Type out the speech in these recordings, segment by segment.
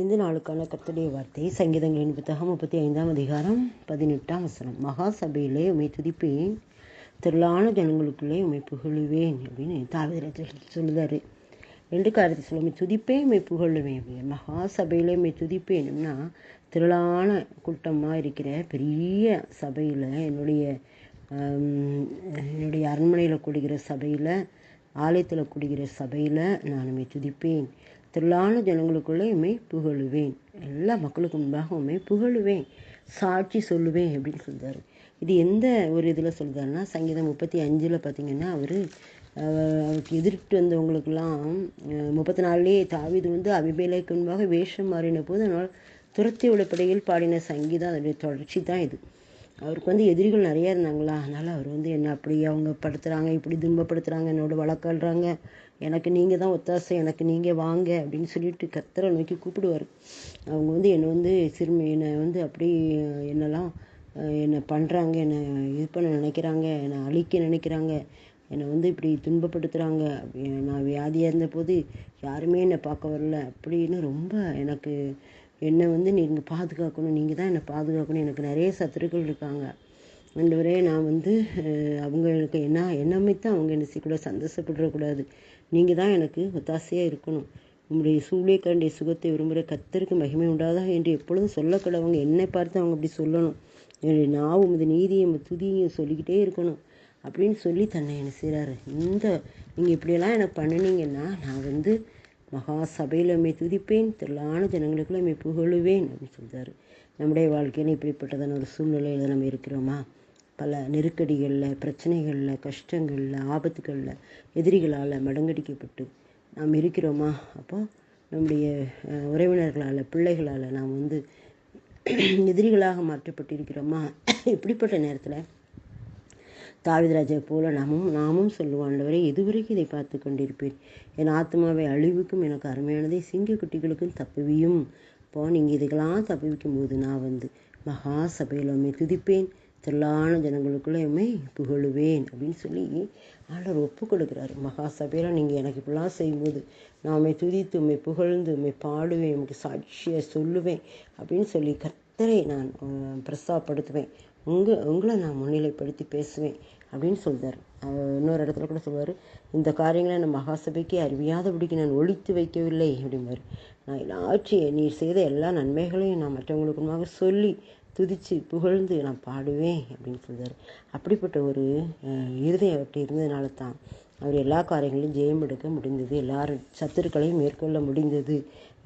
இந்த நாளுக்கான கர்த்தருடைய வார்த்தை சங்கீதங்களின் புத்தகம் 35ஆம் அதிகாரம் 18ஆம் வசனம். மகா சபையிலே உம்மை துதிப்பேன், திரளான ஜனங்களுக்குள்ளே உம்மை புகழுவேன் அப்படின்னு தாவீது சொல்லுதாரு. 2 காரியத்தை சொல்ல, உம்மை துதிப்பேன், உம்மை புகழுவேன் அப்படின்னு. மகா சபையிலே உம்மை துதிப்பேன்னா, திரளான கூட்டமாக இருக்கிற பெரிய சபையில், என்னுடைய அரண்மனையில் கூடுகிற சபையில், ஆலயத்தில் கூடுகிற சபையில் நான் உம்மை துதிப்பேன், திரளான ஜனங்களுக்குள்ளே உம்மை புகழுவேன், எல்லா மக்களுக்கு முன்பாக உம்மை புகழுவேன், சாட்சி சொல்லுவேன் அப்படின்னு சொல்கிறாரு. இது எந்த ஒரு இதில் சொல்கிறாருன்னா, சங்கீதம் 35 பார்த்தீங்கன்னா, அவருக்கு எதிர்த்து வந்தவங்களுக்கெல்லாம் 34 தாவீது அபிமெலேக்கு முன்பாக வேஷம் மாறின போது அதனால் துரத்தி விடப்படையில் பாடின சங்கீதம், அதனுடைய தொடர்ச்சி தான் இது. அவருக்கு எதிரிகள் நிறையா இருந்தாங்களா, அதனால் அவர் என்ன அப்படி அவங்க படுத்துகிறாங்க, இப்படி துன்பப்படுத்துகிறாங்க, என்னோட வழக்காடுறாங்க, எனக்கு நீங்கள் தான் ஒத்தாசை, எனக்கு நீங்கள் வாங்க அப்படின்னு சொல்லிட்டு கர்த்தரை நோக்கி கூப்பிடுவார். அவங்க என்னை அப்படி என்னெல்லாம் என்னை பண்ணுறாங்க, என்னை இது பண்ண நினைக்கிறாங்க, என்னை அழிக்க நினைக்கிறாங்க, என்னை இப்படி துன்பப்படுத்துகிறாங்க, நான் வியாதியாக இருந்தபோது யாருமே என்னை பார்க்க வரல அப்படின்னு ரொம்ப எனக்கு நீங்கள் பாதுகாக்கணும், நீங்கள் தான் என்னை பாதுகாக்கணும், எனக்கு நிறைய சத்துருக்கள் இருக்காங்க ஆண்டவரே, நான் அவங்களுக்கு என்னமைத்தான் அவங்க என்ன செய்யக்கூடாது, சந்தோஷப்படக்கூடாது, நீங்கள் தான் எனக்கு ஒத்தாசையாக இருக்கணும், உங்களுடைய சூழியக்காண்டிய சுகத்தை விரும்புகிற கர்த்தருக்கு மகிமை உண்டாதா என்று எப்பொழுதும் சொல்லக்கூடவங்க என்னை பார்த்து அவங்க அப்படி சொல்லணும், என்னுடைய நான் உமது நீதியை துதியும் சொல்லிக்கிட்டே இருக்கணும் அப்படின்னு சொல்லி தன்னை என்ன செய்கிறாரு. நீங்கள் இப்படியெல்லாம் எனக்கு பண்ணினீங்கன்னா நான் மகா சபையில் உம்மை துதிப்பேன், திரளான ஜனங்களுக்குள்ள உம்மை புகழுவேன் அப்படின்னு சொல்கிறாரு. நம்முடைய வாழ்க்கையில் இப்படிப்பட்டதான ஒரு சூழ்நிலையில் நம்ம இருக்கிறோமா? பல நெருக்கடிகளில், பிரச்சனைகளில், கஷ்டங்களில், ஆபத்துகளில், எதிரிகளால் மடங்கடிக்கப்பட்டு நாம் இருக்கிறோமா? அப்போ நம்முடைய உறவினர்களால், பிள்ளைகளால் நாம் எதிரிகளாக மாற்றப்பட்டிருக்கிறோமா? இப்படிப்பட்ட நேரத்தில் தாவீது ராஜா போல நாமும் சொல்லுவோம், ஆண்டவரே, எதுவரைக்கும் இதை பார்த்து கொண்டிருப்பேன், என் ஆத்மாவை அழிவுக்கும் எனக்கு அருமையானதை சிங்க குட்டிகளுக்கும் தப்புவியும். இப்போ நீங்கள் இதுக்கெல்லாம் தப்புவிக்கும் போது நான் மகா சபையில் உம்மை துதிப்பேன், திரளான ஜனங்களுக்குள்ளே உம்மை புகழுவேன் அப்படின்னு சொல்லி ஆண்டவர் ஒப்பு கொடுக்குறாரு. மகா சபையில் நீங்கள் எனக்கு இப்படிலாம் செய்யும்போது நான் உம்மை துதித்து, உம்மை புகழ்ந்து, உம்மை பாடுவேன், உமக்கு சாட்சியை சொல்லுவேன் அப்படின்னு சொல்லி கர்த்தரை நான் பிரஸ்தாபப்படுத்துவேன், உங்களை நான் முன்னிலைப்படுத்தி பேசுவேன் அப்படின்னு சொல்கிறார். இன்னொரு இடத்துல கூட சொல்வார், இந்த காரியங்களை நான் மகாசபைக்கு அறிவியாதபடிக்கு நான் ஒழித்து வைக்கவில்லை அப்படிம்பார். நான் எல்லாற்றையும் நீர் செய்த எல்லா நன்மைகளையும் நான் மற்றவங்களுக்கு சொல்லி துதித்து புகழ்ந்து நான் பாடுவேன் அப்படின்னு சொல்கிறார். அப்படிப்பட்ட ஒரு இருதயம் அப்படி இருந்ததுனால தான் அவர் எல்லா காரியங்களையும் ஜெயம் எடுக்க முடிந்தது, எல்லாரும் சத்துருக்களையும் மேற்கொள்ள முடிந்தது.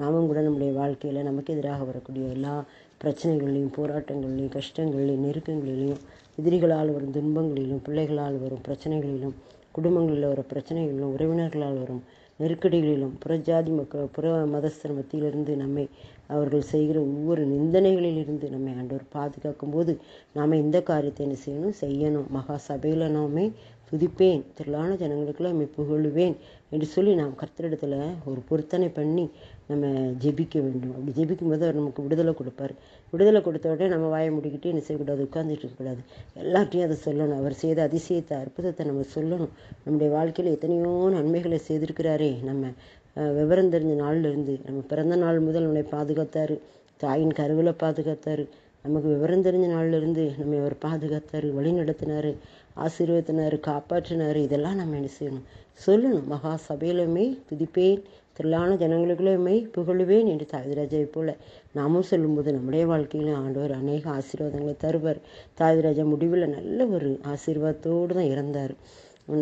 நாமும் கூட நம்முடைய வாழ்க்கையில் நமக்கு எதிராக வரக்கூடிய எல்லா பிரச்சனைகளையும், போராட்டங்களையும், கஷ்டங்களையும், நெருக்கங்களிலும், எதிரிகளால் வரும் துன்பங்களிலும், பிள்ளைகளால் வரும் பிரச்சனைகளிலும், குடும்பங்களில் வரும் பிரச்சனைகளிலும், உறவினர்களால் வரும் நெருக்கடிகளிலும், புறஜாதி மக்கள், புற மதஸ்தர் மத்தியிலிருந்து அவர்கள் செய்கிற ஒவ்வொரு நிந்தனைகளிலிருந்து நம்மை ஆண்டவர் பாதுகாக்கும் போது நாம் இந்த காரியத்தை என்ன செய்யணும். மகா சபையில் நாமே துதிப்பேன், திரளான ஜனங்களுக்குள்ள உம்மை புகழுவேன் என்று சொல்லி நாம் கர்த்தரிடத்தில் ஒரு பொருத்தனை பண்ணி நம்ம ஜெபிக்க வேண்டும். அப்படி ஜெபிக்கும் போது அவர் நமக்கு விடுதலை கொடுப்பார். விடுதலை கொடுத்த உடனே நம்ம வாயை முடிக்கிட்டு என்ன செய்யக்கூடாது, உட்கார்ந்துட்டு இருக்கக்கூடாது, எல்லாத்தையும் அதை சொல்லணும். அவர் செய்த அதிசயத்தை, அற்புதத்தை நம்ம சொல்லணும். நம்முடைய வாழ்க்கையில் எத்தனையோ நன்மைகளை செய்திருக்கிறாரே. நம்ம விவரம் தெரிஞ்ச நாள்லேருந்து, நம்ம பிறந்த நாள் முதல் நம்மளை பாதுகாத்தார், தாயின் கருவில் பாதுகாத்தார், நமக்கு விவரம் தெரிஞ்ச நாள்லேருந்து நம்ம அவர் பாதுகாத்தார், வழி நடத்தினார், ஆசீர்வதினார், காப்பாற்றினார். இதெல்லாம் நம்ம என்ன செய்யணும், சொல்லணும். மகா சபையிலுமே துதிப்பேன், திரளான ஜனங்களுக்குள்ளே புகழுவேன் என்று தாவீது ராஜாவை போல நாமும் சொல்லும்போது நம்முடைய வாழ்க்கையிலும் ஆண்டவர் அநேக ஆசீர்வாதங்களை தருவார். தாவீது ராஜா முடிவில் நல்ல ஒரு ஆசீர்வாதத்தோடு தான் இறந்தார்.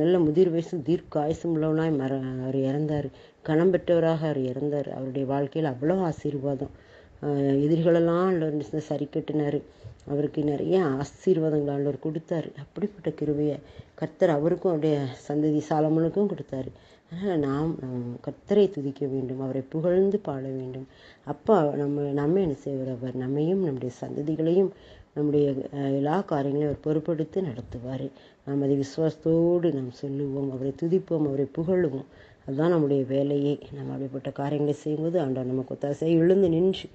நல்ல முதிர் வயசும் தீர்க்க ஆயுசும் உள்ளவனாய் அவர் இறந்தார். கணம் பெற்றவராக அவர் இறந்தார். அவருடைய வாழ்க்கையில் அவ்வளோ ஆசீர்வாதம். எதிரிகளெல்லாம் ஆண்டவர் சரி கட்டினார். அவருக்கு நிறைய ஆசீர்வாதங்கள் ஆண்டவர் கொடுத்தாரு. அப்படிப்பட்ட கிருபையை கர்த்தர் அவருக்கும் அவருடைய சந்ததி சாலமோனுக்கும் கொடுத்தாரு. அதனால் நாம் கர்த்தரை துதிக்க வேண்டும், அவரை புகழ்ந்து பாட வேண்டும். அப்போ நம்ம என்ன செய்வார், அவர் நம்மையும் நம்முடைய சந்ததிகளையும் நம்முடைய எல்லா காரியங்களையும் அவர் பொறுப்படுத்தி நடத்துவார். நாம் அதை விசுவாசத்தோடு நாம் சொல்லுவோம், அவரை துதிப்போம், அவரை புகழுவோம். அதுதான் நம்முடைய வேலையே. நம்ம அப்படிப்பட்ட காரியங்களை செய்யும்போது ஆண்டவர் நமக்கு ஒத்தாசை எழுந்து நின்று,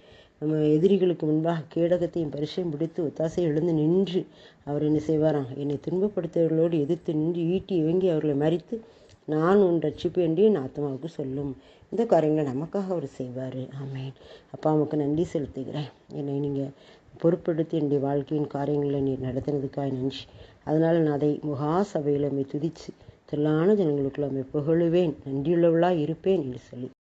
நம்ம எதிரிகளுக்கு முன்பாக கேடகத்தையும் பரிசையும் பிடித்து ஒத்தாசை எழுந்து நின்று அவர் என்ன செய்வாராம், என்னை துன்பப்படுத்துவர்களோடு எதிர்த்து நின்று ஈட்டி இவங்கி அவர்களை மறித்து நான் உன் ரட்சிப்பு என்று என் ஆத்மாவுக்கு சொல்லும். இந்த காரியங்களை நமக்காக அவர் செய்வார். ஆமேன். அப்பா உமக்கு நன்றி செலுத்துகிறேன். என்னை நீங்கள் பொறுப்படுத்தி என்னுடைய வாழ்க்கையின் காரியங்களை நீ நடத்தினதுக்காக நன்றி. அதனால் நான் அதை சபையில் துதித்து திரளான ஜனங்களுக்குள்ள புகழுவேன், நன்றியுள்ளவளாக இருப்பேன் என்று சொல்லி